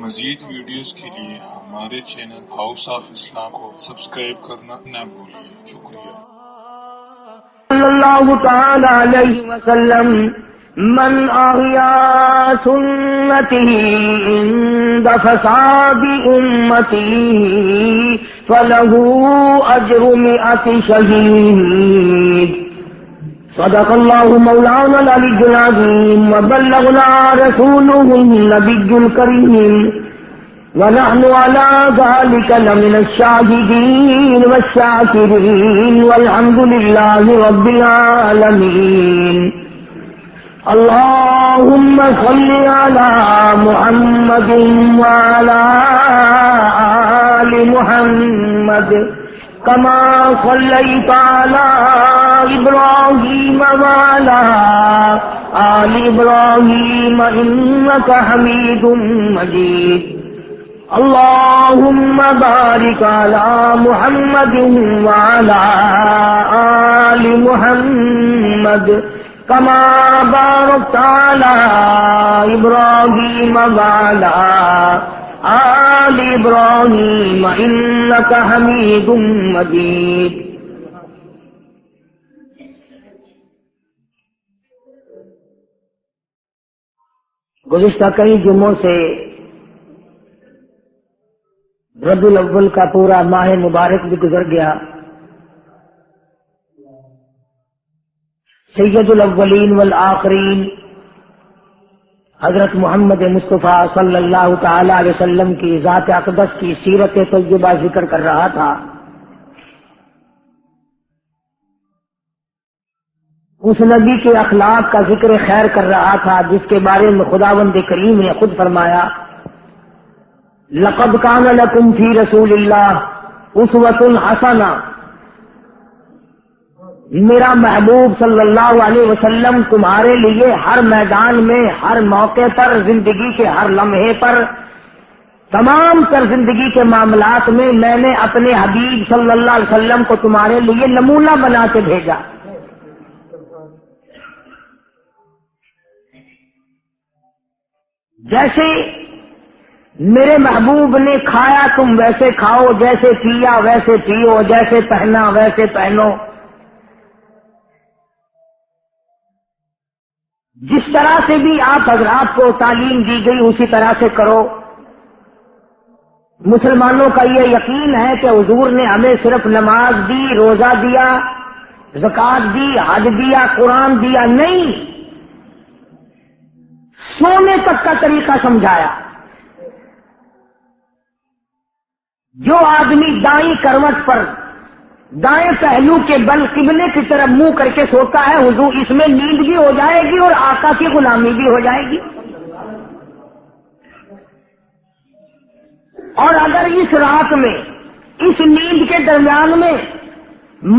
مزید ویڈیوز کے لیے ہمارے چینل ہاؤس آف اسلام کو سبسکرائب کرنا نہ بھولیے۔ شکریہ۔ صلی اللہ تعالی علیہ وسلم من احیا سنته عند فساد امتی فله اجر 100 شہید۔ صدق اللہ مولانا العلی العظیم وبلغنا رسوله النبی الکریم ونحن على ذلك لمن الشاهدين والشاكرين والحمد لله رب العالمين۔ اللهم صل على محمد وعلى آل محمد كما صليت على إبراهيم وعلى آل إبراهيم إنك حميد مجيد۔ اللهم بارك على محمد وعلى آل محمد كما باركت على إبراهيم وعلى آل إبراهيم إنك حميد مجيد۔ گزشتہ کئی جمعوں سے ربیع الاول کا پورا ماہ مبارک بھی گزر گیا۔ سید الاولین والآخرین حضرت محمد مصطفیٰ صلی اللہ تعالی علیہ وسلم کی ذات اقدس کی سیرت طیبہ ذکر کر رہا تھا۔ اس نبی کے اخلاق کا ذکر خیر کر رہا تھا جس کے بارے میں خداوند کریم نے خود فرمایا لقد کان لکم فی رسول اللہ اسوۃ حسنہ۔ میرا محبوب صلی اللہ علیہ وسلم تمہارے لیے ہر میدان میں، ہر موقع پر، زندگی کے ہر لمحے پر، تمام تر زندگی کے معاملات میں میں نے اپنے حبیب صلی اللہ علیہ وسلم کو تمہارے لیے نمونہ بنا کے بھیجا۔ جیسے میرے محبوب نے کھایا تم ویسے کھاؤ، جیسے پیا ویسے پیو، جیسے پہنا ویسے پہنو، جس طرح سے بھی آپ حضرات کو تعلیم دی گئی اسی طرح سے کرو۔ مسلمانوں کا یہ یقین ہے کہ حضور نے ہمیں صرف نماز دی، روزہ دیا، زکوٰۃ دی، حج دیا، قرآن دیا نہیں، سونے تک کا طریقہ سمجھایا۔ جو آدمی دائیں کروٹ پر دائیں پہلو کے بل قبلے کی طرف منہ کر کے سوتا ہے، حضور اس میں نیند بھی ہو جائے گی اور آقا کی غلامی بھی ہو جائے گی۔ اور اگر اس رات میں، اس نیند کے درمیان میں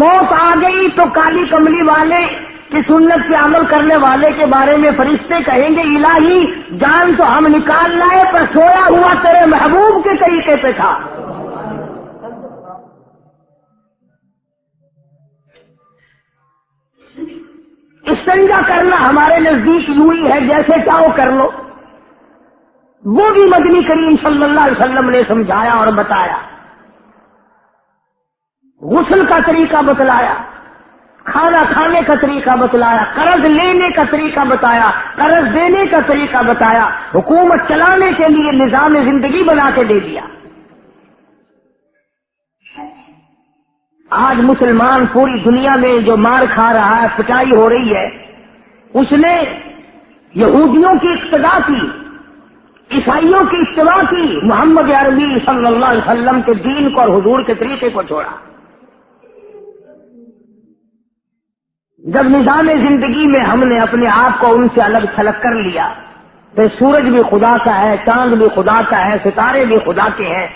موت آ گئی تو کالی کملی والے کی سنت پہ عمل کرنے والے کے بارے میں فرشتے کہیں گے الہی جان تو ہم نکال لائے پر سویا ہوا تیرے محبوب کے طریقے پہ تھا۔ استنجا کرنا ہمارے نزدیک یوں ہی ہے جیسے چاہو کر لو، وہ بھی مدنی کریم صلی اللہ علیہ وسلم نے سمجھایا اور بتایا۔ غسل کا طریقہ بتلایا، کھانا کھانے کا طریقہ بتلایا، قرض لینے کا طریقہ بتایا، قرض دینے کا طریقہ بتایا، حکومت چلانے کے لیے نظام زندگی بنا کے دے دیا۔ آج مسلمان پوری دنیا میں جو مار کھا رہا ہے، پٹائی ہو رہی ہے، اس نے یہودیوں کی اقتدا کی، عیسائیوں کی اتباع کی، محمد عربی صلی اللہ علیہ وسلم کے دین کو اور حضور کے طریقے کو چھوڑا۔ جب نظام زندگی میں ہم نے اپنے آپ کو ان سے الگ تھلگ کر لیا تو سورج بھی خدا کا ہے، چاند بھی خدا کا ہے، ستارے بھی خدا کے ہیں،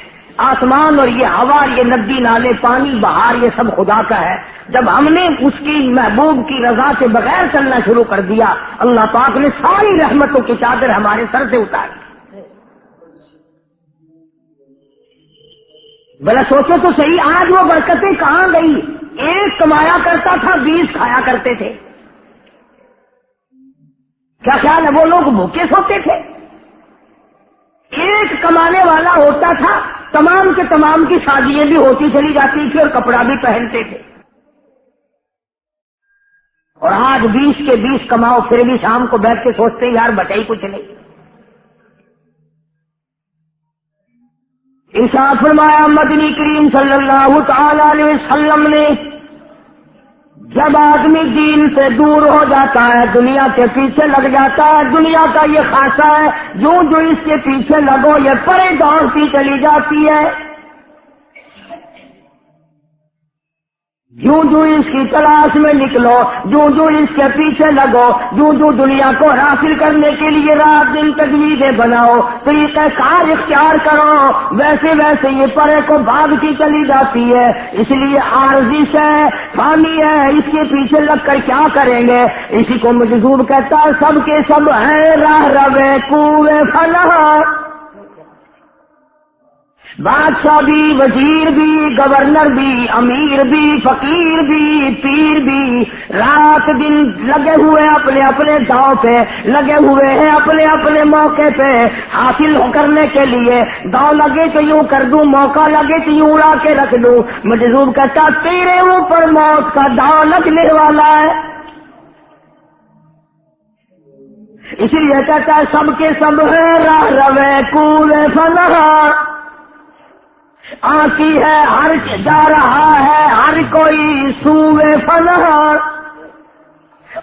آسمان اور یہ ہوا، یہ ندی نالے، پانی، بہار، یہ سب خدا کا ہے۔ جب ہم نے اس کی محبوب کی رضا کے بغیر چلنا شروع کر دیا، اللہ پاک نے ساری رحمتوں کی چادر ہمارے سر سے اتاری۔ بھلا سوچو تو صحیح، آج وہ برکتیں کہاں گئی؟ ایک کمایا کرتا تھا، 20 کھایا کرتے تھے۔ کیا خیال ہے وہ لوگ بھوکے سوتے تھے؟ ایک کمانے والا ہوتا تھا، تمام کے تمام کی شادیاں بھی ہوتی چلی جاتی تھی اور کپڑا بھی پہنتے تھے. اور آج 20 کے 20 کماؤ پھر بھی شام کو بیٹھ کے سوچتے ہیں یار بچا ہی کچھ نہیں. ارشاد فرمایا مدنی کریم صلی اللہ تعالی علیہ وسلم نے، جب آدمی دین سے دور ہو جاتا ہے، دنیا کے پیچھے لگ جاتا ہے، دنیا کا یہ خاصہ ہے، جو اس کے پیچھے لگو یہ پرے دوڑتی چلی جاتی ہے، جو اس کی تلاش میں نکلو، جو اس کے پیچھے لگو، جو دنیا کو حاصل کرنے کے لیے رات دن تجویزیں بناؤ، طریقہ کار اختیار کرو، ویسے ویسے یہ پرے کو بھاگتی چلی جاتی ہے. اس لیے عارضی ہے، فانی ہے، اس کے پیچھے لگ کر کیا کریں گے. اسی کو مجذوب کہتا ہے سب کے سب ہیں راہ روے کوے فلاح. بادشاہ بھی، وزیر بھی، گورنر بھی، امیر بھی، فقیر بھی، پیر بھی، رات دن لگے ہوئے اپنے اپنے داؤ پہ، لگے ہوئے ہیں اپنے اپنے موقع پہ حاصل کرنے کے لیے. داؤ لگے تو یوں کر دوں، موقع لگے تو یوں اڑا کے رکھ دوں. مجذوب کہتا تیرے اوپر موت کا داؤ لگنے والا ہے. اس لیے کہتا ہے سب کے سب ہیں راہ روے کوے فلاح. آتی ہے ہر جا رہا ہے ہر کوئی سوئے فلاح،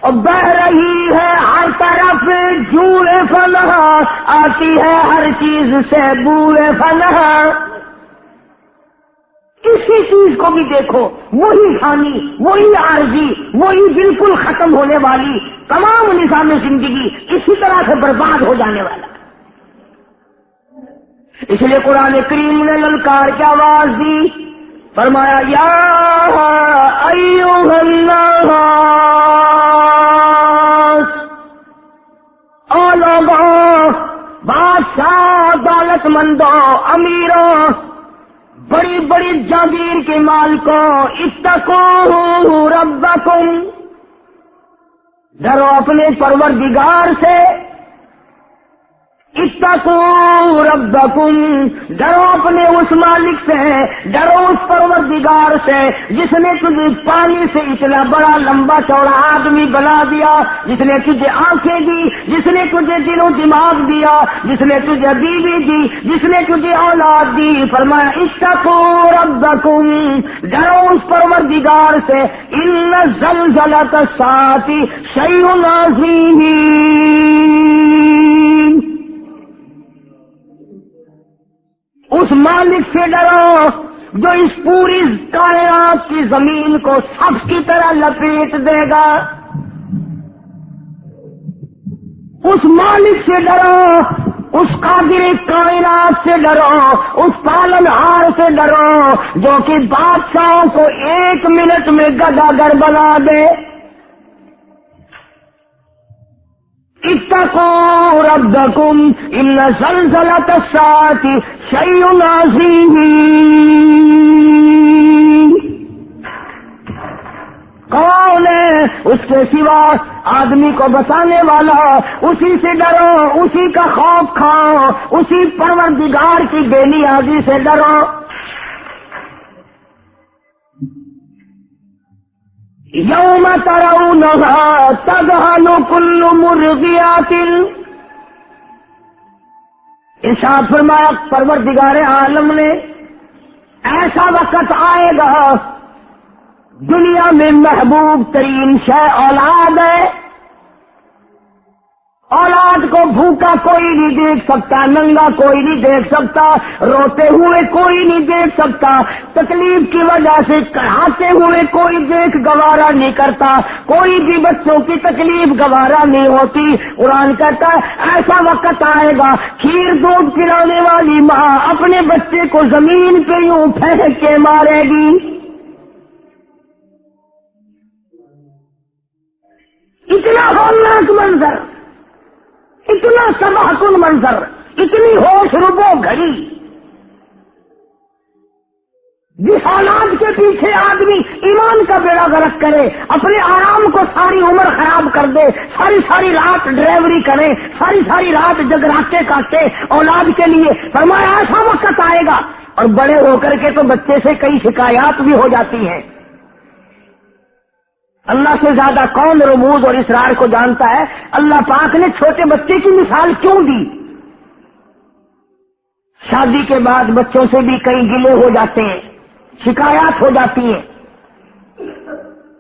اور بہ رہی ہے ہر طرف جوئے فلاح. آتی ہے ہر چیز سے بوئے فلاح. کسی چیز کو بھی دیکھو وہی فانی، وہی عارضی، وہی بالکل ختم ہونے والی. تمام نظام زندگی اسی طرح سے برباد ہو جانے والا. اس لیے قرآن کریم نے للکار کی آواز دی، فرمایا یا ایھا الناس، او لوگوں، بادشاہ، دولت مندوں، امیروں، بڑی بڑی جاگیر کے مالکوں، اتقوا ربکم، ڈرو اپنے پروردگار سے. اتقوا ربکم، ڈرو اپنے اس مالک سے، ڈرو اس پروردگار سے جس نے تجھے پانی سے اتنا بڑا لمبا چوڑا آدمی بنا دیا، جس نے تجھے آنکھیں دی، جس نے تجھے دل و دماغ دیا، جس نے تجھے بیوی دی، جس نے تجھے اولاد دی. فرمایا اتقوا ربکم، ڈرو اس پروردگار سے. ان زلزلۃ الساعۃ شیء عظیم، اس مالک سے ڈرو جو اس پوری کائنات کی زمین کو سب کی طرح لپیٹ دے گا. اس مالک سے ڈرو، اس قادر کائنات سے ڈرو، اس پالن ہار سے ڈرو جو کہ بادشاہوں کو 1 منٹ میں گداگر بنا دے. اتقوا ربکم ان زلزلۃ الساعۃ شیء عظیم. کون ہے اس کے سوا آدمی کو بچانے والا؟ اسی سے ڈرو، اسی کا خوف کھاؤ، اسی پروردگار کی بے نیازی سے ڈرو. یوم ترونها تذهل كل مرضعۃ، ارشاد فرمایا پروردگار عالم نے ایسا وقت آئے گا، دنیا میں محبوب ترین شے اولاد ہے. اولاد کو بھوکا کوئی نہیں دیکھ سکتا، ننگا کوئی نہیں دیکھ سکتا، روتے ہوئے کوئی نہیں دیکھ سکتا، تکلیف کی وجہ سے کڑھاتے ہوئے کوئی دیکھ گوارا نہیں کرتا، کوئی بھی بچوں کی تکلیف گوارا نہیں ہوتی. قرآن کہتا ہے ایسا وقت آئے گا کھیر دودھ پلانے والی ماں اپنے بچے کو زمین پہ یوں پھینک کے مارے گی. اتنا ہولناک منظر، اتنا تباہ کن منظر، اتنی ہوش ربو گھڑی. جس اولاد کے پیچھے آدمی ایمان کا بیڑا غرق کرے، اپنے آرام کو ساری عمر خراب کر دے، ساری ساری رات ڈرائیوری کرے، ساری ساری رات جگراتے کاٹے اولاد کے لیے، فرمایا ایسا وقت آئے گا، اور بڑے ہو کر کے تو بچے سے کئی شکایات بھی ہو جاتی ہیں۔ اللہ سے زیادہ کون رموز اور اسرار کو جانتا ہے؟ اللہ پاک نے چھوٹے بچے کی مثال کیوں دی؟ شادی کے بعد بچوں سے بھی کئی گلے ہو جاتے ہیں، شکایات ہو جاتی ہیں،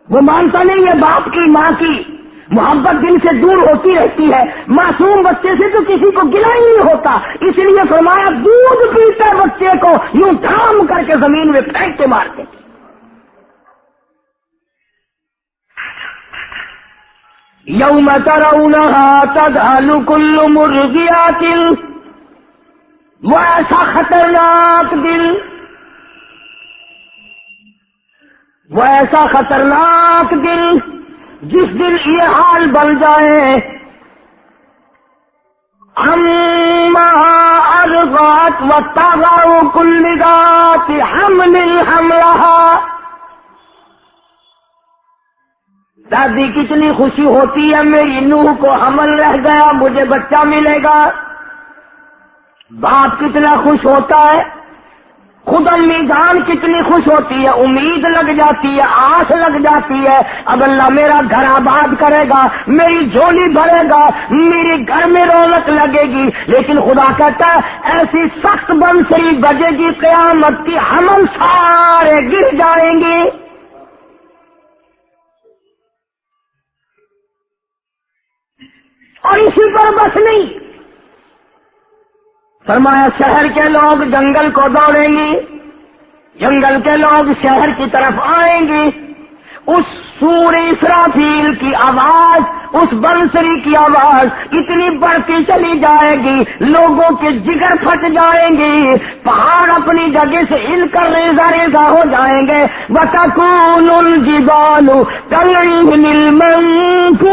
وہ مانتا نہیں ہے باپ کی ماں کی محبت دل سے دور ہوتی رہتی ہے، معصوم بچے سے تو کسی کو گلا ہی نہیں ہوتا، اس لیے فرمایا دودھ پیتے بچے کو یوں دھام کر کے زمین میں پھینک کے مارتے۔ یوم ترونها تذهل كل مرضعة، وہ ایسا خطرناک دل، وہ ایسا خطرناک دل جس دل یہ حال بن جائے، اما ارضعت وتضع كل ذات حمل حملها، دادی کتنی خوشی ہوتی ہے میری نوح کو حمل رہ گیا، مجھے بچہ ملے گا، باپ کتنا خوش ہوتا ہے، خود امی جان کتنی خوش ہوتی ہے، امید لگ جاتی ہے، آس لگ جاتی ہے، اب اللہ میرا گھر آباد کرے گا، میری جھولی بھرے گا، میرے گھر میں رونق لگے گی، لیکن خدا کہتا ہے ایسی سخت بنسری بجے گی قیامت کی، حمل سارے گر جائیں گے۔ اور اسی پر بس نہیں، فرمایا شہر کے لوگ جنگل کو دوڑیں گے، جنگل کے لوگ شہر کی طرف آئیں گے، اس سور اسرافیل کی آواز، اس بنسری کی آواز اتنی بڑھتی چلی جائے گی، لوگوں کے جگر پھٹ جائیں گے، پہاڑ اپنی جگہ سے ہل کر ریزہ ریزہ ہو جائیں گے، وَتَكُونُ الْجِبَالُ كَالْعِهْنِ الْمَنفُوشِ،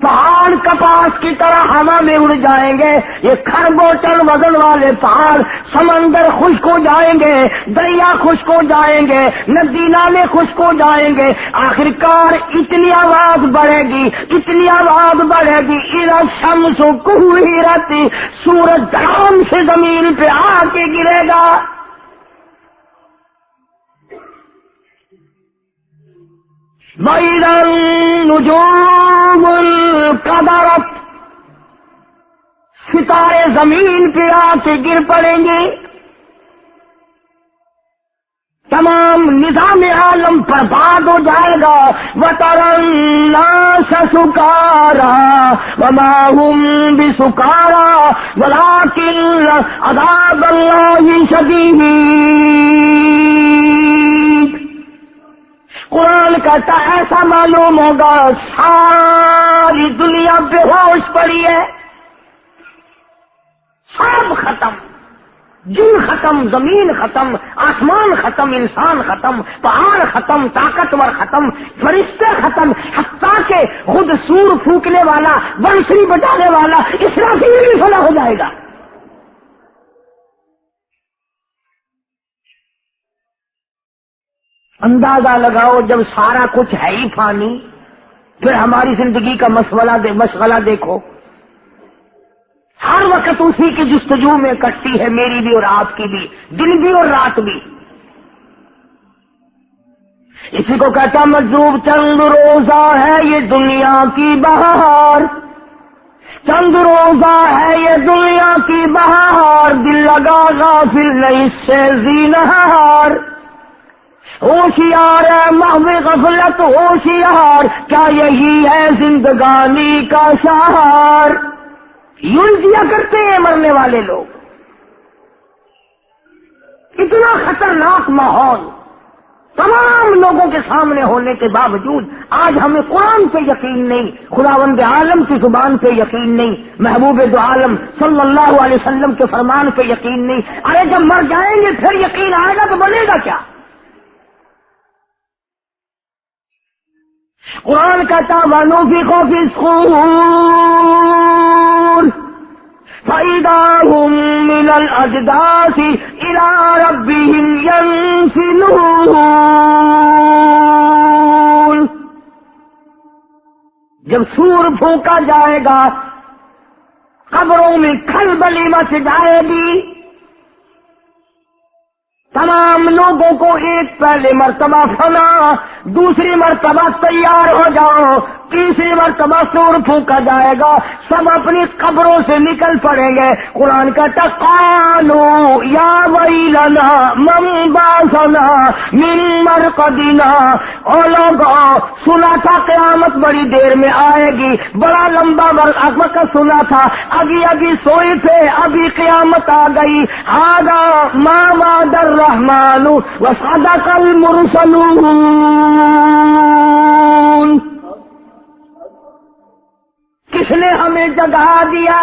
پہاڑ کپاس کی طرح ہوا میں اڑ جائیں گے، یہ خربوں ٹن وزن والے پہاڑ، سمندر خشک ہو جائیں گے، دریا خشک ہو جائیں گے، ندی نالے خشک ہو جائیں گے، آخر کار اتنی آواز بڑھے گی، اتنی آواز بڑھے گی، اِذَا الشَّمْسُ كُوِّرَتْ، سورج دھڑام سے زمین پہ آ کے گرے گا۔ وَإِذَا النُّجُومُ انْكَدَرَتْ، ستارے زمین پہ آ کے گر پڑیں گے، تمام نظام عالم برباد ہو جائے گا۔ وَتَرَى النَّاسَ سُكَارَىٰ وَمَا هُم بِسُكَارَىٰ وَلَٰكِنَّ عَذَابَ اللَّهِ شَدِيدٌ۔ قرآن کہتا ایسا معلوم ہوگا ساری دنیا بے ہوش پڑی ہے، سب ختم، جن ختم، زمین ختم، آسمان ختم، انسان ختم، پہاڑ ختم، طاقتور ختم، فرشتے ختم، حتیٰ کہ خود سور پھونکنے والا، بنسری بجانے والا اسرافیل بھی فنا ہو جائے گا۔ اندازہ لگاؤ جب سارا کچھ ہے ہی فانی، پھر ہماری زندگی کا مشغلہ دیکھو، ہر وقت اسی کی جستجو میں کٹتی ہے، میری بھی اور آپ کی بھی، دن بھی اور رات بھی۔ اسی کو کہتا مجذوب، چند روزہ ہے یہ دنیا کی بہار، چند روزہ ہے یہ دنیا کی بہار، دل لگا غافل نہیں اس سے زینہار، ہوشیار ہے محو غفلت ہوشیار، کیا یہی ہے زندگانی کا شہار۔ یوں دیا کرتے ہیں مرنے والے لوگ، اتنا خطرناک ماحول تمام لوگوں کے سامنے ہونے کے باوجود آج ہمیں قرآن پہ یقین نہیں، خداوند عالم کی زبان پہ یقین نہیں، محبوب دو عالم صلی اللہ علیہ وسلم کے فرمان پہ یقین نہیں۔ ارے جب مر جائیں گے پھر یقین آئے گا تو بنے گا کیا؟ قرآن کہتا وَنُفِخَ فِي الصُّورِ، فَإِذَا هُمْ مِنَ الْأَجْدَاثِ إِلَىٰ رَبِّهِمْ يَنْسِلُونَ۔ جب سور پھونکا جائے گا قبروں میں کھلبلی مچ جائے گی، تمام لوگوں کو ایک پہلے مرتبہ فنا، دوسری مرتبہ تیار ہو جاؤ، تیسری مرتبہ سور پھونکا جائے گا، سب اپنی قبروں سے نکل پڑیں گے۔ قرآن کہتا قالوا یا ویلنا من بعثنا من مرقدنا۔ او لوگوں، سنا تھا قیامت بڑی دیر میں آئے گی، بڑا لمبا وقت سنا تھا، ابھی سوئے تھے، ابھی قیامت آ گئی۔ ھذا ما وعد الرحمن وصدق المرسلون۔ کس نے ہمیں جگا دیا؟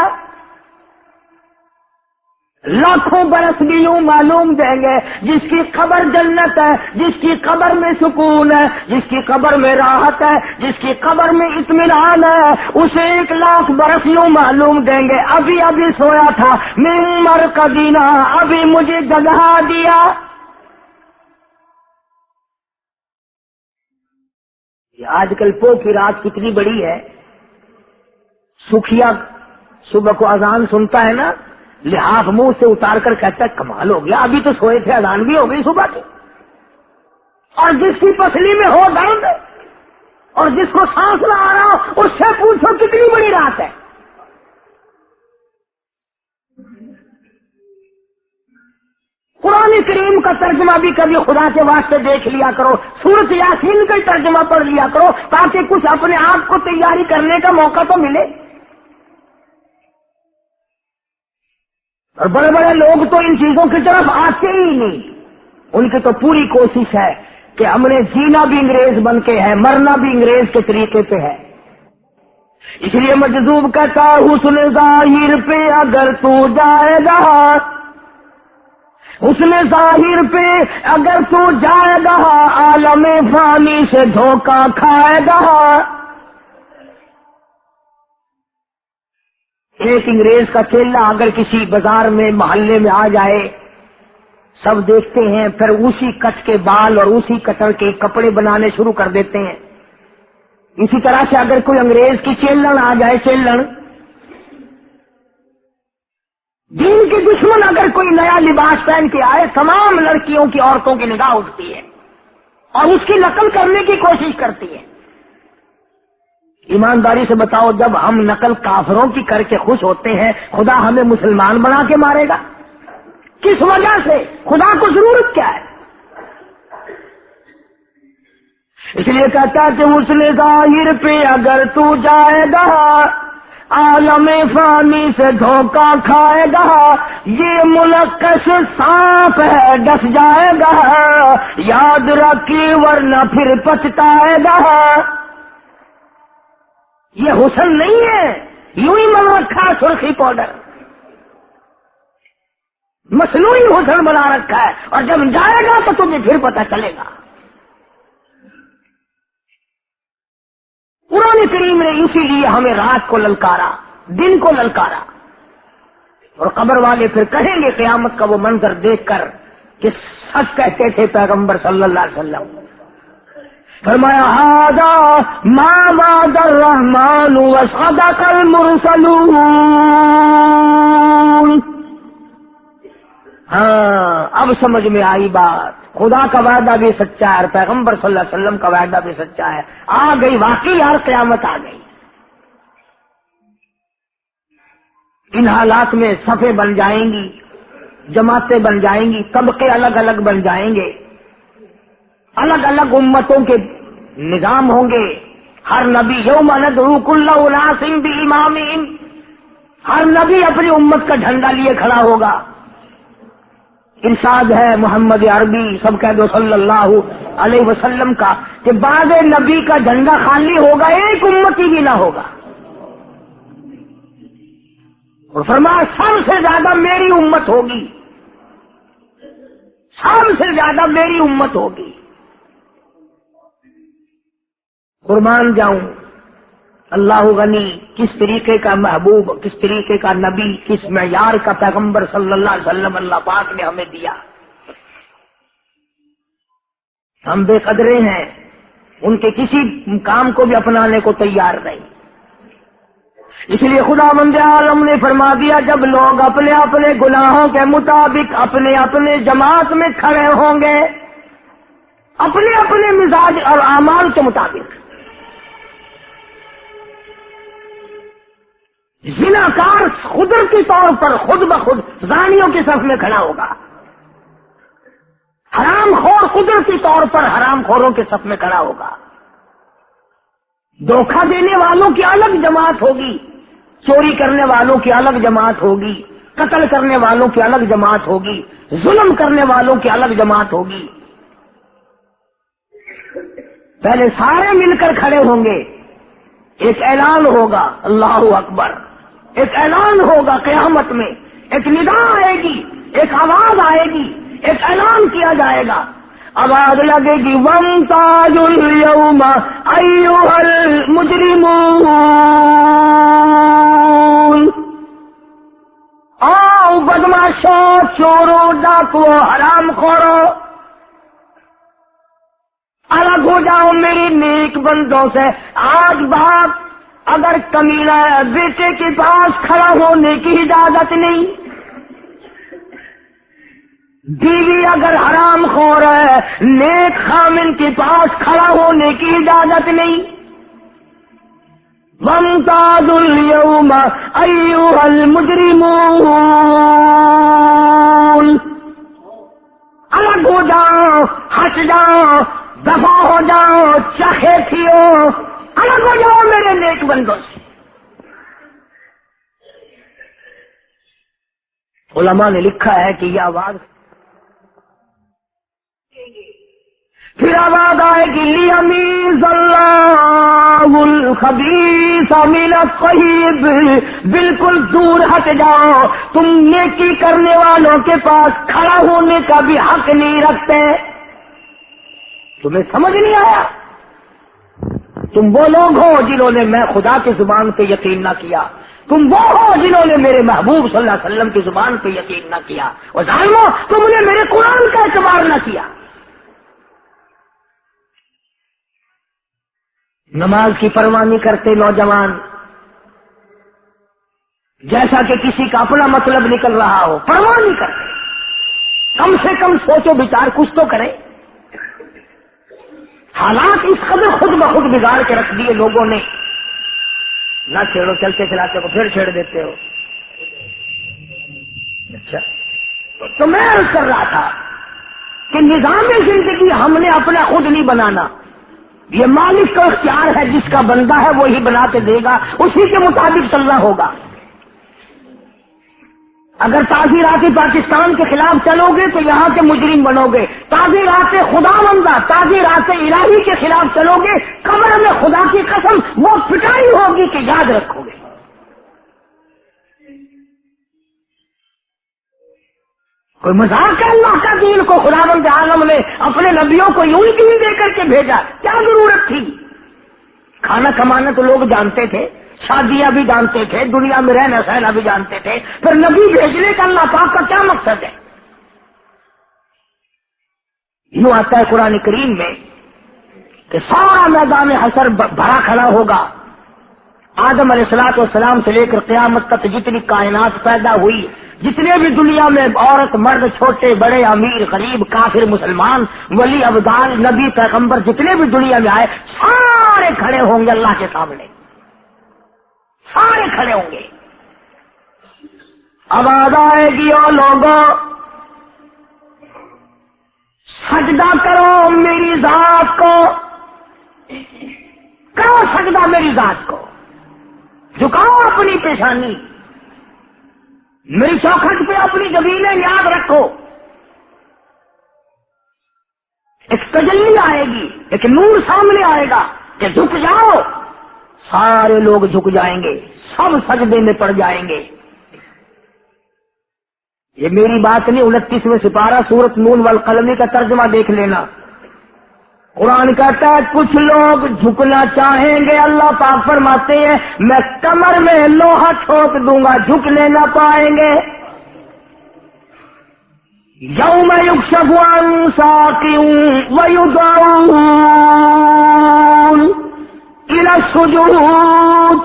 لاکھوں برس بھی یوں معلوم دیں گے، جس کی قبر جنت ہے، جس کی قبر میں سکون ہے، جس کی قبر میں راحت ہے، جس کی قبر میں اطمینان ہے، اسے 1,00,000 برس یوں معلوم دیں گے ابھی سویا تھا، من مرقدنا، ابھی مجھے جگا دیا۔ یہ آج کل پو کی رات کتنی بڑی ہے، سکھیا صبح کو اذان سنتا ہے نا، لحاف منہ سے اتار کر کہتا ہے کمال ہو گیا، ابھی تو سوئے تھے، اذان بھی ہو گئی صبح کی۔ اور جس کی پسلی میں ہو درد اور جس کو سانس نہ آ رہا ہو، اس سے پوچھو کتنی بڑی رات ہے۔ قرآن کریم کا ترجمہ بھی کبھی خدا کے واسطے دیکھ لیا کرو، سورۃ یاسین کا ترجمہ پڑھ لیا کرو، تاکہ کچھ اپنے آپ کو تیاری کرنے کا موقع تو ملے۔ اور بڑے بڑے لوگ تو ان چیزوں کی طرف آتے ہی نہیں، ان کی تو پوری کوشش ہے کہ ہم نے جینا بھی انگریز بن کے ہے، مرنا بھی انگریز کے طریقے پہ ہے۔ اس لیے مجذوب کہتا حسن ظاہر پہ اگر تو جائے گا، حسن ظاہر پہ اگر تو جائے گا، عالم فانی سے دھوکہ کھائے گا۔ ایک انگریز کا چیلا اگر کسی بازار میں محلے میں آ جائے، سب دیکھتے ہیں، پھر اسی کٹ کے بال اور اسی کٹر کے کپڑے بنانے شروع کر دیتے ہیں۔ اسی طرح سے اگر کوئی انگریز کی چیلن آ جائے، چیلن دین کی دشمن اگر کوئی نیا لباس پہن کے آئے، تمام لڑکیوں کی، عورتوں کی نگاہ اٹھتی ہے اور اس کی نقل کرنے کی کوشش کرتی ہے۔ ایمانداری سے بتاؤ، جب ہم نقل کافروں کی کر کے خوش ہوتے ہیں، خدا ہمیں مسلمان بنا کے مارے گا؟ کس وجہ سے؟ خدا کو ضرورت کیا ہے؟ اس لیے کہتا ہے کہ حسن ظاہر پہ اگر تو جائے گا، عالم فانی سے دھوکہ کھائے گا، یہ منقش سانپ ہے ڈس جائے گا، یاد رکھی ورنہ پھر پچھتائے گا۔ یہ حسن نہیں ہے، یوں ہی من رکھا ہے سرخی پاؤڈر، مصنوعی حسن بنا رکھا ہے، اور جب جائے گا تو تمہیں پھر پتہ چلے گا۔ قرآن کریم نے اسی لیے ہمیں رات کو للکارا، دن کو للکارا، اور قبر والے پھر کہیں گے قیامت کا وہ منظر دیکھ کر کہ سچ کہتے تھے پیغمبر صلی اللہ علیہ وسلم۔ فرمایا ھذا ما وعد الرحمن وصدق المرسلون۔ ہاں، اب سمجھ میں آئی بات، خدا کا وعدہ بھی سچا ہے اور پیغمبر صلی اللہ علیہ وسلم کا وعدہ بھی سچا ہے۔ آ گئی واقعی یار، قیامت آ گئی۔ ان حالات میں صفیں بن جائیں گی، جماعتیں بن جائیں گی، طبقے الگ الگ بن جائیں گے، الگ الگ امتوں کے نظام ہوں گے۔ ہر نبی یوم ندعو کل اناس بامامہم، ہر نبی اپنی امت کا جھنڈا لیے کھڑا ہوگا۔ ارشاد ہے محمد عربی سب کہہ دو صلی اللہ علیہ وسلم کا کہ بعد نبی کا جھنڈا خالی ہوگا، ایک امتی بھی نہ ہوگا، اور فرمایا سب سے زیادہ میری امت ہوگی، سب سے زیادہ میری امت ہوگی۔ قربان جاؤں، اللہ غنی کس طریقے کا محبوب، کس طریقے کا نبی، کس معیار کا پیغمبر صلی اللہ علیہ وسلم اللہ پاک نے ہمیں دیا. ہم بے قدرے ہیں، ان کے کسی کام کو بھی اپنانے کو تیار نہیں. اس لیے خداوند عالم نے فرما دیا جب لوگ اپنے اپنے گناہوں کے مطابق اپنے اپنے جماعت میں کھڑے ہوں گے، اپنے اپنے مزاج اور اعمال کے مطابق. زناکار قدرتی طور پر خود بخود زانیوں کی صف میں کھڑا ہوگا، حرام خور قدرتی طور پر حرام خوروں کے صف میں کھڑا ہوگا. دھوکہ دینے والوں کی الگ جماعت ہوگی، چوری کرنے والوں کی الگ جماعت ہوگی، قتل کرنے والوں کی الگ جماعت ہوگی، ظلم کرنے والوں کی الگ جماعت ہوگی. پہلے سارے مل کر کھڑے ہوں گے، ایک اعلان ہوگا اللہ اکبر، ایک اعلان ہوگا قیامت میں، ایک ندا آئے گی، ایک آواز آئے گی، ایک اعلان کیا جائے گا. آواز لگے گی وامتازوا اليوم ایھا المجرمون، آؤ بدماشوں، چوروں، ڈاکوؤں، حرام خوروں، الگ ہو جاؤ میری نیک بندوں سے. آج بات اگر کمینہ ہے بیٹے کے پاس کھڑا ہونے کی اجازت نہیں، بیوی اگر حرام خور ہے نیک خامن کے پاس کھڑا ہونے کی اجازت نہیں. وامتازوا اليوم ایھا المجرمون، الگ ہو جاؤ، ہٹ جاؤ، دفع ہو جاؤ، چاہے تھیو، الگ ہو جاؤ میرے نیک بندوں سے. علماء نے لکھا ہے کہ یہ آواز پھر آواز آئے گی لیمیز اللہ الخبیث من الطیب، بالکل دور ہٹ جاؤ، تم نیکی کرنے والوں کے پاس کھڑا ہونے کا بھی حق نہیں رکھتے. تمہیں سمجھ نہیں آیا؟ تم وہ لوگ ہو جنہوں نے میں خدا کی زبان پہ یقین نہ کیا، تم وہ ہو جنہوں نے میرے محبوب صلی اللہ علیہ وسلم کی زبان پہ یقین نہ کیا، اور ظالموں تم نے میرے قرآن کا اعتبار نہ کیا. نماز کی پرواہ نہیں کرتے نوجوان، جیسا کہ کسی کا اپنا مطلب نکل رہا ہو، پرواہ نہیں کرتے. کم سے کم سوچو بچار کچھ تو کریں. حالات اس قدر خود بخود بگاڑ کے رکھ دیے لوگوں نے. نہ چھیڑو، چلتے چلاتے کو پھر چھیڑ دیتے ہو. اچھا تو میں عرض کر رہا تھا کہ نظام زندگی ہم نے اپنا خود نہیں بنانا، یہ مالک کا اختیار ہے، جس کا بندہ ہے وہی بنا کے دے گا، اسی کے مطابق چلنا ہوگا. اگر تعزیرات پاکستان کے خلاف چلو گے تو یہاں کے مجرم بنو گے. تعزیرات خدا بندہ، تعزیرات الہی کے خلاف چلو گے، قبر میں خدا کی قسم وہ پٹائی ہوگی کہ یاد رکھو گے. کوئی مذاق ہے اللہ کا دین کو خداوند عالم نے اپنے نبیوں کو یوں ہی دین دے کر کے بھیجا، کیا ضرورت تھی؟ کھانا کمانا تو لوگ جانتے تھے، شادیاں بھی جانتے تھے، دنیا میں رہنا سہنا بھی جانتے تھے، پھر نبی بھیجنے کا اللہ پاک کا کیا مقصد ہے؟ یوں آتا ہے قرآن کریم میں کہ سارا میدان حشر بھرا کھڑا ہوگا. آدم علیہ الصلوۃ والسلام سے لے کر قیامت تک جتنی کائنات پیدا ہوئی، جتنے بھی دنیا میں عورت مرد چھوٹے بڑے امیر غریب کافر مسلمان ولی ابدال نبی پیغمبر جتنے بھی دنیا میں آئے، سارے کھڑے ہوں گے اللہ کے سامنے، سارے کھڑے ہوں گے. آواز آئے گی او لوگوں سجدہ کرو میری ذات کو، کرو سجدہ میری ذات کو، جھکاؤ اپنی پیشانی، میری چوکھٹ پہ اپنی زمینیں یاد رکھو. ایک تجلی آئے گی، ایک نور سامنے آئے گا کہ جھک جاؤ. سارے لوگ جھک جائیں گے، سب سجدے میں پڑ جائیں گے. یہ میری بات نہیں، 29ویں سپارہ سورۃ نون والقلم کا ترجمہ دیکھ لینا. قرآن کہتا ہے کچھ لوگ جھکنا چاہیں گے، اللہ پاک فرماتے ہیں میں کمر میں لوہا ٹھوک دوں گا، جھکنے نہ پائیں گے۔ یوم یکشف عن ساق ویدعون الی السجود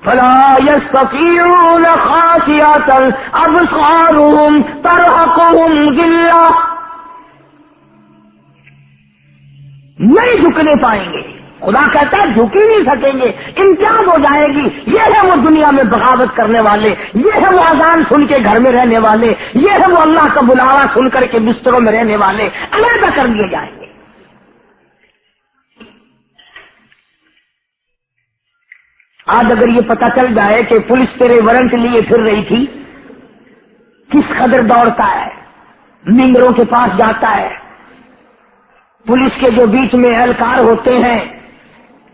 فلا يستطيعون خاشعة ابصارهم ترهقهم ذلة، نہیں جھکنے پائیں گے۔ خدا کہتا ہے جھک ہی نہیں سکیں گے، امتیاز ہو جائے گی۔ یہ ہے وہ دنیا میں بغاوت کرنے والے، یہ ہے وہ اذان سن کے گھر میں رہنے والے، یہ ہے وہ اللہ کا بلاوا سن کر کے بستروں میں رہنے والے، علیحدہ کر دیے جائیں گے۔ آج اگر یہ پتہ چل جائے کہ پولیس تیرے وارنٹ لیے پھر رہی تھی، کس قدر دوڑتا ہے، ممبروں کے پاس جاتا ہے، پولیس کے جو بیچ میں اہلکار ہوتے ہیں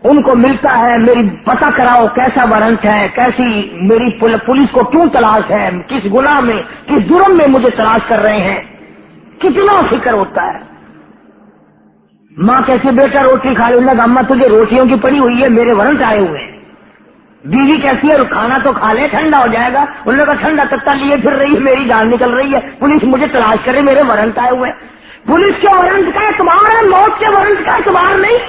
ان کو ملتا ہے، میری پتہ کراؤ کیسا وارنٹ ہے، کیسی میری پولیس کو کیوں تلاش ہے، کس گناہ میں کس جرم میں مجھے تلاش کر رہے ہیں، کتنا فکر ہوتا ہے۔ ماں کیسے بیٹا روٹی کھا لوں گا، اماں تجھے روٹیوں کی پڑی ہوئی ہے، میرے وارنٹ آئے ہوئے ہیں۔ بیوی کہتی ہے کھانا تو کھا لے ٹھنڈا ہو جائے گا، انہوں نے کہا ٹھنڈا تتا لیے پھر رہی ہے، میری جان نکل رہی ہے، پولیس مجھے تلاش کرے، میرے وارنٹ آئے ہوئے ہیں۔ پولیس کے وارنٹ کا اعتبار ہے، موت کے وارنٹ کا اعتبار نہیں۔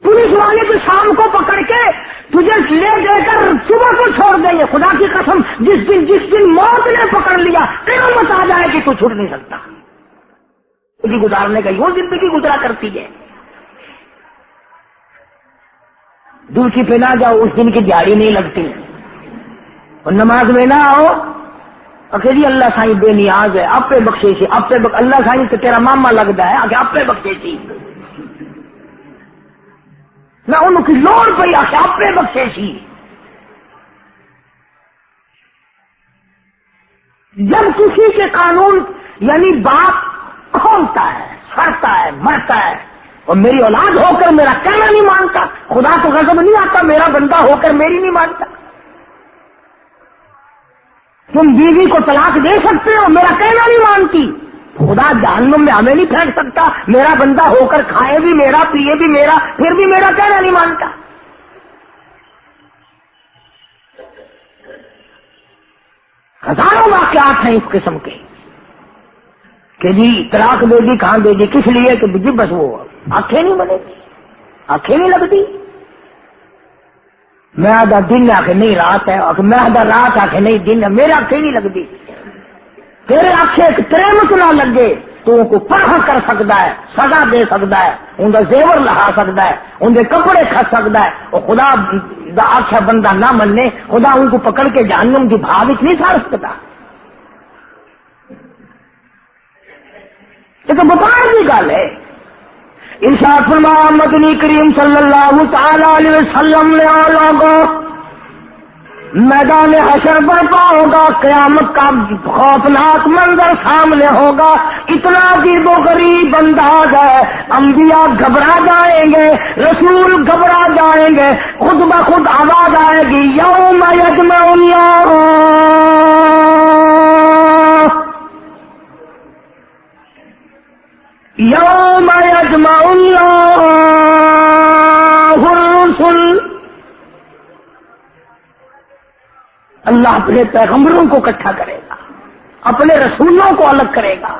پولیس والے کو شام کو پکڑ کے تجھے لے دے کر صبح کو چھوڑ دیں گے، خدا کی قسم جس دن موت نے پکڑ لیا قیامت آ جائے کہ تو چھوٹ نہیں سکتا۔ زندگی گزارنے کا وہ زندگی گزرا کرتی ہے، دوسری پہ نہ جاؤ، اس دن کی دیہڑی نہیں لگتی، اور نماز میں نہ آؤ اکیلی اللہ سائیں بے نیاز ہے، آپ پہ بخشیشی، آپ پہ اللہ سائیں تو تیرا ماما لگتا ہے آگے آپ پہ بخشیشی، نہ ان کی لوڑ پہ آگے آپ پہ بخشیشی۔ جب کسی کے قانون یعنی باپ کھولتا ہے، سڑتا ہے، مرتا ہے، اور میری اولاد ہو کر میرا کہنا نہیں مانتا، خدا کو غضب نہیں آتا میرا بندہ ہو کر میری نہیں مانتا۔ تم بیوی کو طلاق دے سکتے ہو، میرا کہنا نہیں مانتی، خدا جہنم میں ہمیں نہیں پھینک سکتا، میرا بندہ ہو کر کھائے بھی میرا، پیے بھی میرا، پھر بھی میرا کہنا نہیں مانتا۔ ہزاروں واقعات ہیں اس قسم کے کہ جی طلاق دے دی، کہاں دے دی، کس لیے کہ جی بس وہ آنکھیں نہیں بنے گی، آنکھیں نہیں لگتی، میں آدھا دن آ کے نہیں رات ہے، میں آدھا رات آ کے نہیں دن ہے، میرے آنکھیں نہیں لگتی، تیرے آنکھیں تریمت نہ لگے تو ان کو پرہ کر سکتا ہے، سزا دے سکتا ہے، ان کا زیور لہا سکتا ہے، ان کے کپڑے کھا سکتا ہے، اور خدا دا آخیا بندہ نہ مننے، خدا ان کو پکڑ کے جہنم کی بھاگ نہیں سار سکتا۔ یہ تو بتانے کی گل ہے۔ ارشاد فرمایا مدنی کریم صلی اللہ تعالی علیہ وسلم نے لوگوں میدان حشر برپا ہوگا، قیامت کا خوفناک منظر سامنے ہوگا، اتنا عجیب و غریب انداز ہے، انبیاء گھبرا جائیں گے، رسول گھبرا جائیں گے، خود بخود آواز آئے گی یوم یجمع اللہ، یوم یجمع اللہ الرسل، اللہ اپنے پیغمبروں کو اکٹھا کرے گا، اپنے رسولوں کو الگ کرے گا،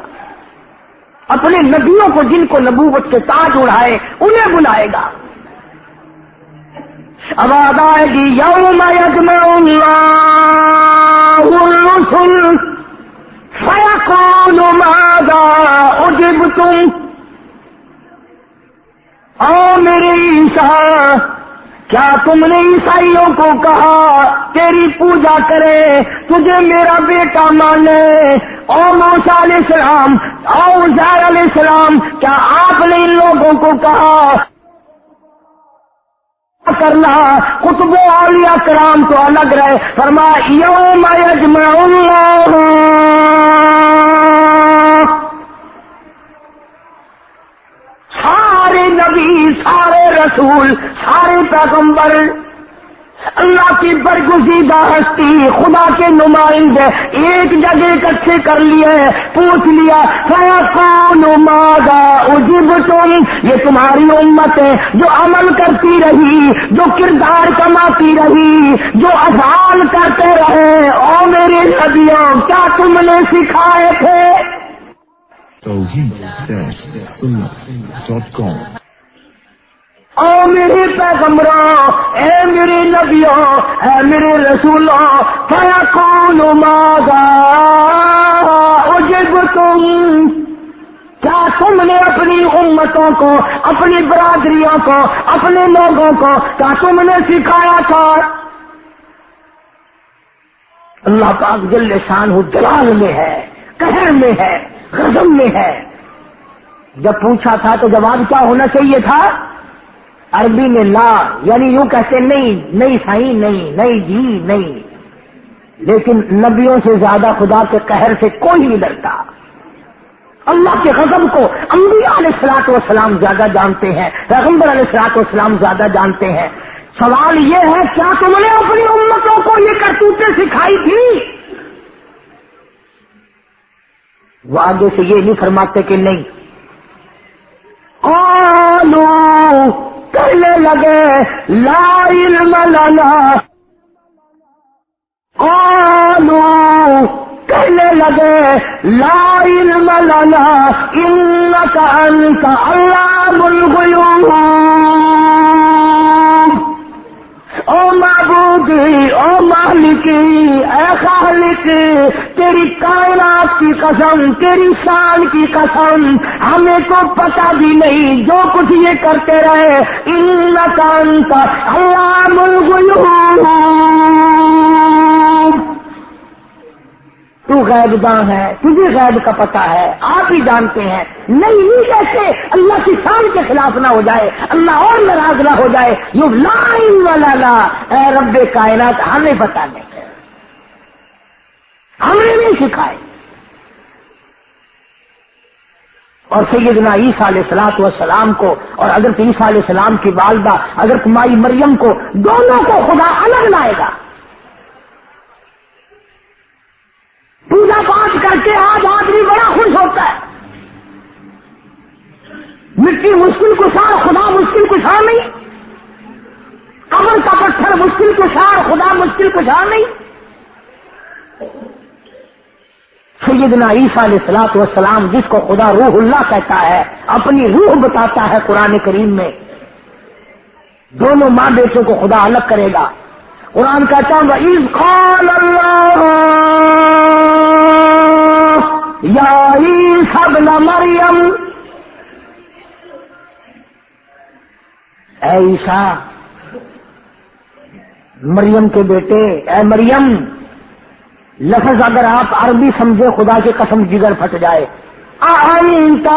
اپنے نبیوں کو جن کو نبوت کے تاج اڑائے انہیں بلائے گا، آواز آئے گی یوم یجمع اللہ الرسل فیقول ماذا اجبتم، او میرے عیسیٰ کیا تم نے عیسائیوں کو کہا تیری پوجا کرے، تجھے میرا بیٹا مانے، او موسیٰ علیہ السلام، او عزیر علیہ السلام، کیا آپ نے ان لوگوں کو کہا کرنا، قطب و اولیاء کرام تو الگ رہے، فرمایا یوم یجمع اللہ، سارے نبی، سارے رسول، سارے پیغمبر، اللہ کی برگزیدہ ہستی، خدا کے نمائندے ایک جگہ اکٹھے کر لیے، پوچھ لیا فَيَقُولُ مَاذَا أُجِبْتُمْ، یہ تمہاری امت ہے جو عمل کرتی رہی، جو کردار کماتی رہی، جو افعال کرتے رہے، او میرے نبیوں کیا تم نے سکھائے تھے؟ توحید-سنت.com او میرے پیغمبروں، اے میرے نبیوں، اے میرے رسولوں، فَيَقُولُ مَاذَا أُجِبْتُمْ، کیا تم نے اپنی امتوں کو، اپنی برادریوں کو، اپنے لوگوں کو کیا تم نے سکھایا تھا؟ اللہ پاک جل شانہ جلال میں ہے، قہر میں ہے، غضب میں ہے۔ جب پوچھا تھا تو جواب کیا ہونا چاہیے تھا؟ عربی میں لا، یعنی یوں کہتے نہیں، نہیں صحیح، نہیں، نہیں جی نہیں۔ لیکن نبیوں سے زیادہ خدا کے قہر سے کوئی نہیں ڈرتا۔ اللہ کے غضب کو انبیاء علیہ الصلوۃ والسلام زیادہ جانتے ہیں، پیغمبر علیہ الصلوۃ والسلام زیادہ جانتے ہیں۔ سوال یہ ہے کیا تم نے اپنی امتوں کو یہ کرتوتیں سکھائی تھی؟ وہ آگے سے یہ نہیں فرماتے کہ نہیں، قالوا کہنے لگے لا علم لنا، قالوا کہنے لگے لا علم لنا انک انت علام الغیوب، او معبودی، او مالکی، اے خالق، تیری کائنات کی قسم، تیری شان کی قسم، ہمیں تو پتہ بھی نہیں جو کچھ یہ کرتے رہے، انک انت علام الغیوب، تو غیب داں ہے، تجھے غیب کا پتہ ہے، آپ ہی جانتے ہیں۔ نہیں کہتے اللہ کی شان کے خلاف نہ ہو جائے، اللہ اور ناراض نہ ہو جائے، یوں لا علم لنا، اے رب کائنات ہمیں پتہ نہیں ہے، ہمیں نہیں سکھائے۔ اور سیدنا عیسیٰ علیہ الصلوۃ والسلام کو اور حضرت عیسیٰ علیہ السلام کی والدہ حضرت مائی مریم کو، دونوں کو خدا الگ لائے گا۔ پوجا پاٹ کر کے آج آدمی بڑا خوش ہوتا ہے، مٹی مشکل کشا، خدا مشکل کشا نہیں، قبر کا پتھر مشکل کشا، خدا مشکل کشا نہیں۔ سیدنا عیسیٰ علیہ الصلوۃ والسلام جس کو خدا روح اللہ کہتا ہے، اپنی روح بتاتا ہے قرآن کریم میں، دونوں ماں بیٹوں کو خدا الگ کرے گا۔ قرآن کہتا ہے وَإِذْ قَالَ اللَّهُ یا عیسیٰ ابن مریم، اے عیسیٰ مریم کے بیٹے، اے مریم، لفظ اگر آپ عربی سمجھے خدا کی قسم جگر پھٹ جائے۔ اَأَنْتَ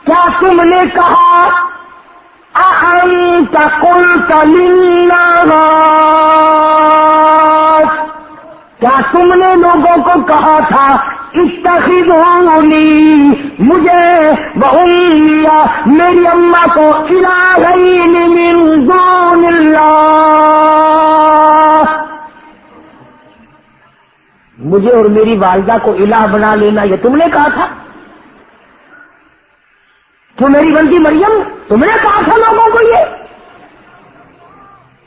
کیا تم نے کہا، اَأَنْتَ قُلْتَ لِلنَّاسِ، کیا تم نے لوگوں کو کہا تھا اتخذونی، مجھے وأمی، میری اماں کو، الہین من دون اللہ، مجھے اور میری والدہ کو الہ بنا لینا یہ تم نے کہا تھا؟ تو میری بندی مریم تم نے کہا تھا لوگوں کو؟ یہ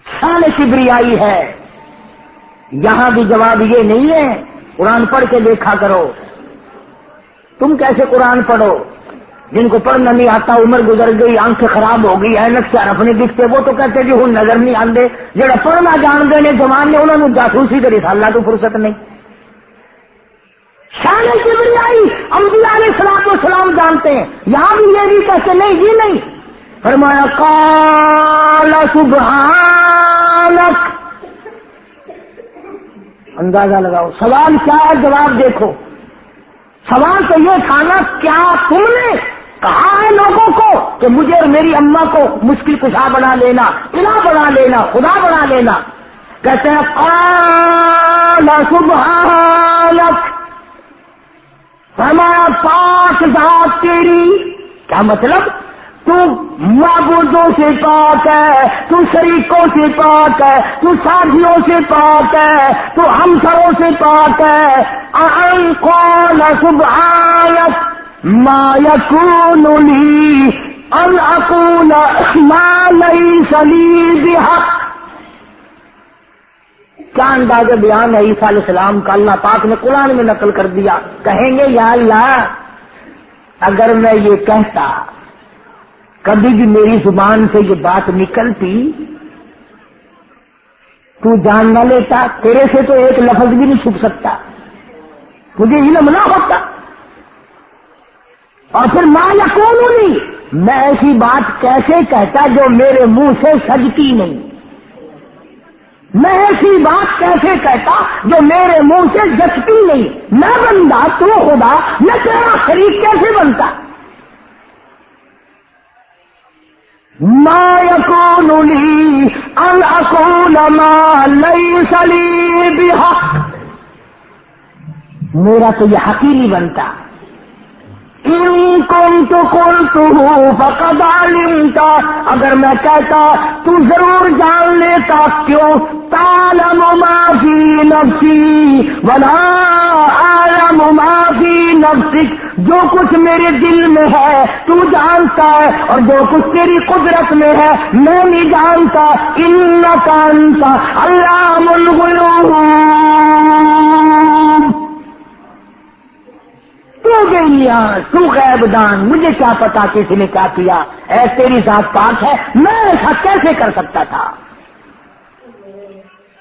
شان کبریائی ہے۔ یہاں بھی جواب یہ نہیں ہے، قرآن پڑھ کے دیکھا کرو۔ تم کیسے قرآن پڑھو؟ جن کو پڑھنا نہیں آتا، عمر گزر گئی، آنکھیں خراب ہو گئی، اینک سے حرف نہیں دکھتے، وہ تو کہتے جی ہوں نظر نہیں آندے۔ جڑا پڑھنا جانتے نے جوان نے، انہوں نے جاسوسی کری اللہ تو فرصت نہیں۔ شان کبریائی انبیاء علیہ الصلوۃ والسلام جانتے ہیں، یہاں بھی یہ نہیں کہتے نہیں جی نہیں۔ فرمایا قال سبحانک، اندازہ لگاؤ سوال کیا ہے، جواب دیکھو۔ سوال تو یہ تھا نا، کیا تم نے کہا ہے لوگوں کو کہ مجھے اور میری اماں کو مشکل کشا بنا لینا، الہ بنا لینا، خدا بنا لینا؟ کہتے ہیں قال سبحانک، فرمایا پاک ذات تیری، کیا مطلب؟ تو معبود چیزوں سے پاک ہے، تو شریکوں سے پاک ہے، تو ساتھیوں سے پاک ہے، تو ہمسروں سے پاک ہے۔ ان قال سبحانک ما یکون لی ان اقول ما لیس لی بحق۔ کیا انداز بیان ہے عیسیٰ علیہ السلام کا، اللہ پاک نے قرآن میں نقل کر دیا۔ کہیں گے یا اللہ اگر میں یہ کہتا، کبھی بھی میری زبان سے یہ بات نکلتی، تو جان نہ لیتا، تیرے سے تو ایک لفظ بھی نہیں چھپ سکتا، مجھے علم نہ ہوتا۔ اور پھر ما یکون لی، میں ایسی بات کیسے کہتا جو میرے منہ سے سجتی نہیں، میں ایسی بات کیسے کہتا جو میرے منہ سے جچتی نہیں، میں بندہ تو خدا، میں تیرا شریک کیسے بنتا؟ ما یکون لی ان اقول ما لیس لی بحق، میرا تو یہ حق ہی نہیں بنتا۔ ان کنت قلتہ فقد علمت، اگر میں کہتا تو ضرور جان لیتا، کیوں؟ تعلم ما فی نفسی ولا اعلم ما فی نفسک، جو کچھ میرے دل میں ہے تو جانتا ہے، اور جو کچھ تیری قدرت میں ہے میں نہیں جانتا۔ انک انت علام الغیوب، تو بے نیاز، تو غیب دان، مجھے کیا پتا کسی نے کیا کیا، اے تیری ذات پاک ہے، میں ایسا کیسے کر سکتا تھا؟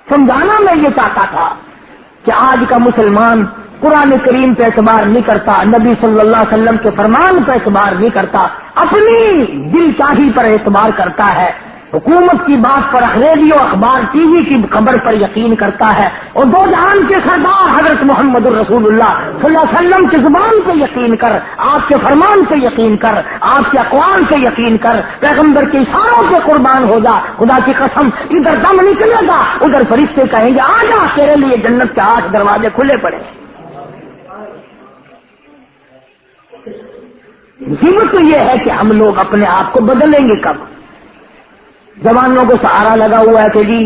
سمجھانا میں یہ چاہتا تھا کہ آج کا مسلمان قرآن کریم پہ اعتبار نہیں کرتا، نبی صلی اللہ علیہ وسلم کے فرمان پہ اعتبار نہیں کرتا، اپنی دل چاہی پر اعتبار کرتا ہے، حکومت کی بات پر، ریڈیو اخبار ٹی وی کی خبر پر یقین کرتا ہے، اور دو جہان کے سردار حضرت محمد الرسول اللہ صلی اللہ علیہ وسلم کی زبان پہ یقین کر، آپ کے فرمان پہ یقین کر، آپ کے اقوال پہ یقین کر، پیغمبر کے اشاروں پہ قربان ہو جا، خدا کی قسم ادھر دم نکلے گا ادھر فرشتے کہیں گے آ جا، تیرے لیے جنت کے 8 دروازے کھلے پڑے۔ مصیبت تو یہ ہے کہ ہم لوگ اپنے آپ کو بدلیں گے کب؟ جوانوں کو سہارا لگا ہوا ہے کہ جی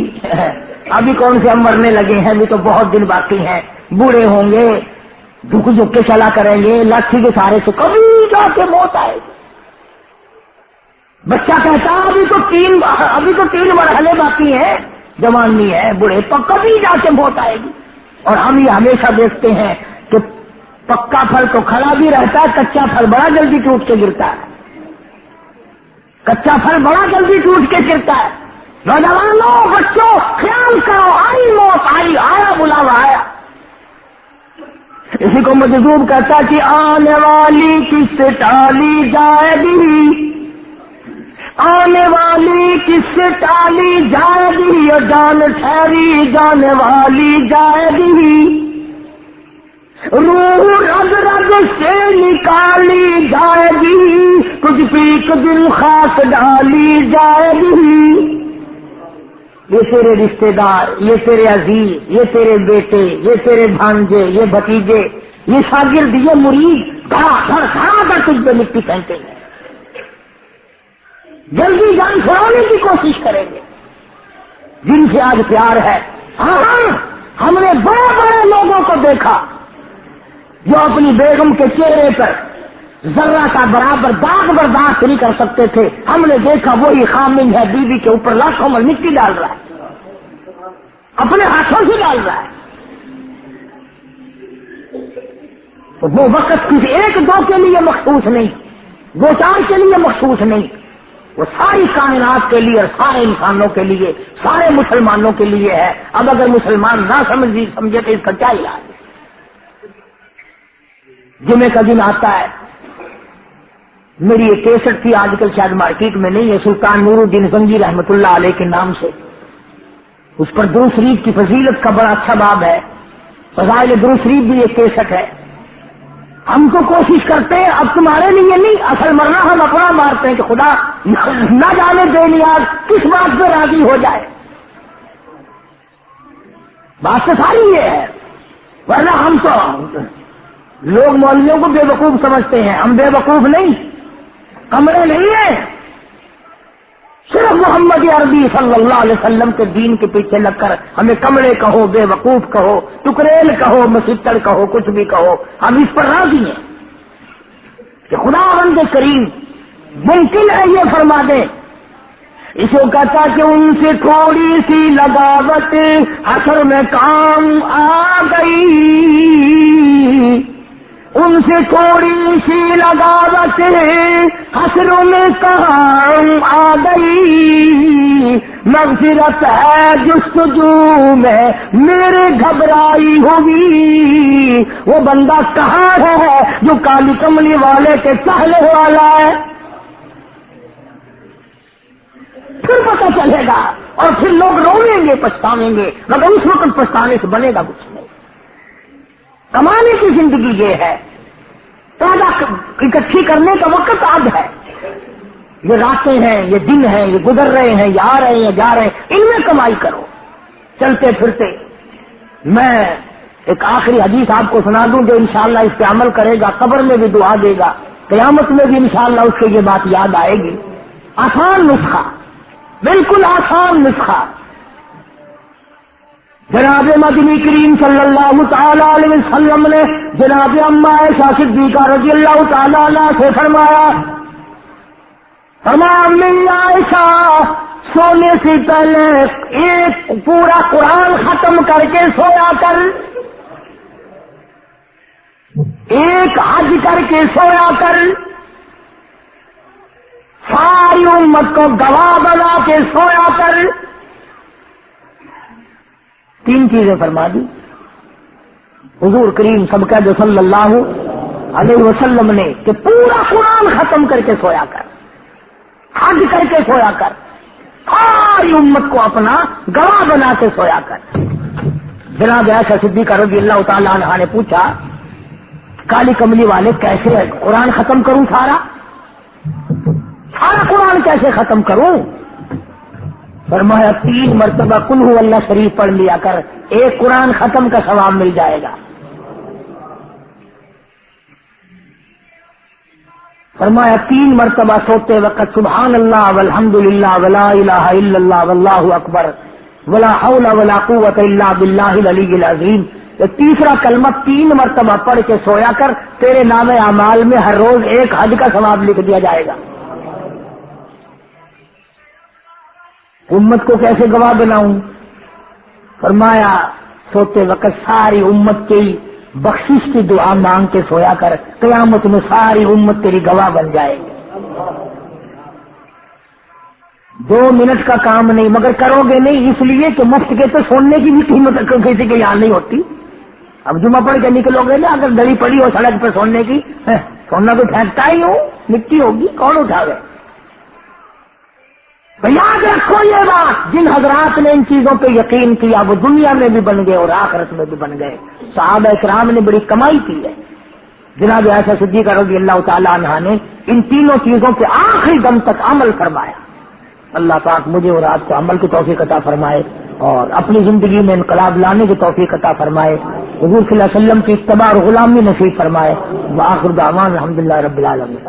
ابھی کون سے ہم مرنے لگے ہیں، ابھی تو بہت دن باقی ہیں، بوڑھے ہوں گے، جھک جھک کے چلا کریں گے، لاٹھی کے سہارے سے کبھی جا کے موت آئے گی۔ بچہ کہتا ابھی تو تین مرحلے باقی ہیں، جوانی ہے، بوڑھے کبھی جا کے موت آئے گی۔ اور ہم یہ ہمیشہ دیکھتے ہیں کہ پکا پھل تو کھڑا بھی رہتا ہے، کچا پھل بڑا جلدی ٹوٹ کے گرتا ہے، کچا پھل بڑا جلدی ٹوٹ کے گرتا ہے۔ نوجوانوں، بچوں، خیال کرو، آئی موت، آیا بلاوا آیا۔ اسی کو مجذوب کہتا کہ آنے والی کس سے ٹالی جائے گی، آنے والی کس سے ٹالی جائے گی، اور جان ٹھہری جانے والی جائے گی، روح رگ رگ سے نکالی جائے گی، کچھ پیک دن خاک ڈالی جائے گی۔ یہ تیرے رشتے دار، یہ تیرے عزیز، یہ تیرے بیٹے، یہ تیرے بھانجے، یہ بھتیجے، یہ شاگرد، یہ مرید گھڑا کر تجھ پہ مٹی پھینکیں گے، جلدی جان چھڑانے کی کوشش کریں گے۔ جن سے آج پیار ہے، ہاں ہم نے بڑے بڑے لوگوں کو دیکھا جو اپنی بیگم کے چہرے پر ذرہ کا برابر داغ برداشت نہیں کر سکتے تھے، ہم نے دیکھا وہی خامن ہے، بیوی کے اوپر لاکھوں میں مٹی ڈال رہا ہے، اپنے ہاتھوں سے ڈال رہا ہے۔ تو وہ وقت کسی ایک دو کے لیے مخصوص نہیں، دو چار کے لیے مخصوص نہیں، وہ ساری کائنات کے لیے اور سارے انسانوں کے لیے، سارے مسلمانوں کے لیے ہے۔ اب اگر مسلمان نہ سمجھے تو اس کا کیا علاج ہے؟ جمعے کا دن آتا ہے، میری ایک کیسٹ تھی، آج کل شاید مارکیٹ میں نہیں ہے، سلطان نور الدین زنگی رحمۃ اللہ علیہ کے نام سے، اس پر درود شریف کی فضیلت کا بڑا اچھا باب ہے، فضائل درود شریف بھی ایک کیسٹ ہے۔ ہم تو کوشش کرتے ہیں اب تمہارے لیے نہیں، اصل مرنا ہم اپنا مارتے ہیں کہ خدا نہ جانے بے نیاز کس بات پہ راضی ہو جائے، بات تو ساری یہ ہے، ورنہ ہم تو لوگ مولویوں کو بے وقوف سمجھتے ہیں، ہم بے وقوف نہیں، کمرے نہیں ہیں، محمد عربی صلی اللہ علیہ وسلم کے دین کے پیچھے لگ کر ہمیں کمڑے کہو، بے وقوف کہو، ٹکریل کہو، مسٹر کہو، کچھ بھی کہو، ہم اس پر راضی ہیں کہ خداوند کریم ممکن ہے یہ فرما دے. اس کو کہتا کہ ان سے تھوڑی سی لگاوٹ حشر میں کام آ گئی، ان سے تھوڑی سی لگاوٹ حشر میں کام آ گئی، مغفرت ہے جستجو میں میرے گھبرائی ہوئی. وہ بندہ کہاں ہے جو کالی کملی والے کے چہلے والا ہے؟ پھر پتہ چلے گا اور پھر لوگ روئیں گے، پچھتاویں گے، مگر اس وقت پچھتانے سے بنے گا کچھ نہیں. کمانے کی زندگی یہ ہے، پیدا اکٹھی کرنے کا وقت اب ہے. یہ راتیں ہیں، یہ دن ہیں، یہ گزر رہے ہیں، یہ آ رہے ہیں، جا رہے ہیں، ان میں کمائی کرو چلتے پھرتے. میں ایک آخری حدیث آپ کو سنا دوں جو انشاءاللہ اس پہ عمل کرے گا قبر میں بھی دعا دے گا، قیامت میں بھی انشاءاللہ اس کو یہ بات یاد آئے گی. آسان نسخہ، بالکل آسان نسخہ. جناب مدنی کریم صلی اللہ تعالی علیہ وسلم نے جناب اما عائشہ صدیقہ رضی اللہ تعالی عنہ سے فرمایا، امی عائشہ سونے سے پہلے ایک پورا قرآن ختم کر کے سویا کر، ایک حج کر کے سویا کر، ساری امت کو گواہ بنا کے سویا کر. تین چیزیں فرما دی حضور کریم صلی صلی اللہ علیہ وسلم نے کہ پورا قرآن ختم کر کے سویا کر، حج کر کے سویا کر، ساری امت کو اپنا گواہ بنا کے سویا کر. جناب عائشہ صدیقہ رضی اللہ تعالی عنہا نے پوچھا، کالی کملی والے کیسے قرآن ختم کروں؟ سارا قرآن کیسے ختم کروں؟ فرمایا 3 مرتبہ قل هو اللہ شریف پڑھ لیا کر، ایک قرآن ختم کا ثواب مل جائے گا. فرمایا 3 مرتبہ سوتے وقت سبحان اللہ والحمد للہ ولا الہ الا اللہ واللہ اکبر ولا حول ولا قوت الا باللہ العلی العظیم. یہ تیسرا کلمہ 3 مرتبہ پڑھ کے سویا کر، تیرے نام اعمال میں ہر روز ایک حج کا ثواب لکھ دیا جائے گا. امت کو کیسے گواہ بناؤں؟ فرمایا سوتے وقت ساری امت کی بخشش کی دعا مانگ کے سویا کر، قیامت میں ساری امت تیری گواہ بن جائے گی. 2 منٹ کا کام نہیں، مگر کرو گے نہیں اس لیے کہ مفت کے تو سونے کی بھی قیمت کسی کے یہاں نہیں ہوتی. اب جمعہ پڑھ کے نکلو گے نا، اگر گلی پڑی ہو سڑک پہ سونے کی، سونا تو پھینکتا ہی ہوں، مٹی ہوگی کون اٹھاوے. یاد رکھو یہ بات، جن حضرات نے ان چیزوں پہ یقین کیا وہ دنیا میں بھی بن گئے اور آخرت میں بھی بن گئے. صحابہ اکرام نے بڑی کمائی کی ہے. جناب عائشہ صدیقہ رضی اللہ تعالی عنہا نے ان تینوں چیزوں پہ آخری دم تک عمل فرمایا. اللہ پاک مجھے اور آپ کو عمل کی توفیق عطا فرمائے اور اپنی زندگی میں انقلاب لانے کی توفیق عطا فرمائے. حضور صلی اللہ علیہ وسلم کی اتباع اور غلامی نصیب فرمائے. وآخر دعوانا الحمدللہ رب العالمین.